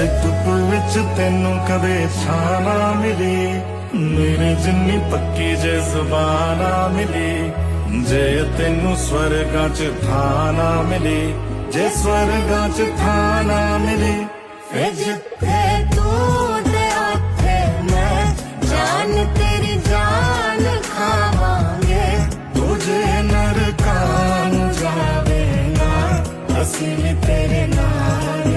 ਜੇ ਧੁੱਪ ਵਿੱਚ ਤੈਨੂੰ ਕਦੇ ਛਾਂ ਨਾ ਮਿਲੀ, ਮੇਰੇ ਜਿੰਨੀ ਪੱਕੀ ਜੇ ਜ਼ੁਬਾਨ ਨਾ ਮਿਲੀ, ਜੇ ਤੈਨੂੰ ਸਵਰਗਾਂ 'ਚ ਥਾਂ ਨਾ ਮਿਲੀ, ਜੇ ਸਵਰਗਾਂ 'ਚ ਥਾਂ ਨਾ ਮਿਲੀ, ਫੇ ਜਿੱਥੇ ਤੂੰ ਤੇ ਉੱਥੇ ਮੈਂ, ਜਾਨ ਤੇਰੀ ਜਾਨ ਖਾਵਾਂਗੇ। ਤੂੰ ਜੇ ਨਰਕਾਂ ਨੂੰ ਜਾਵੇਂਗਾ, ਅਸੀਂ ਵੀ ਤੇਰੇ ਨਾਲ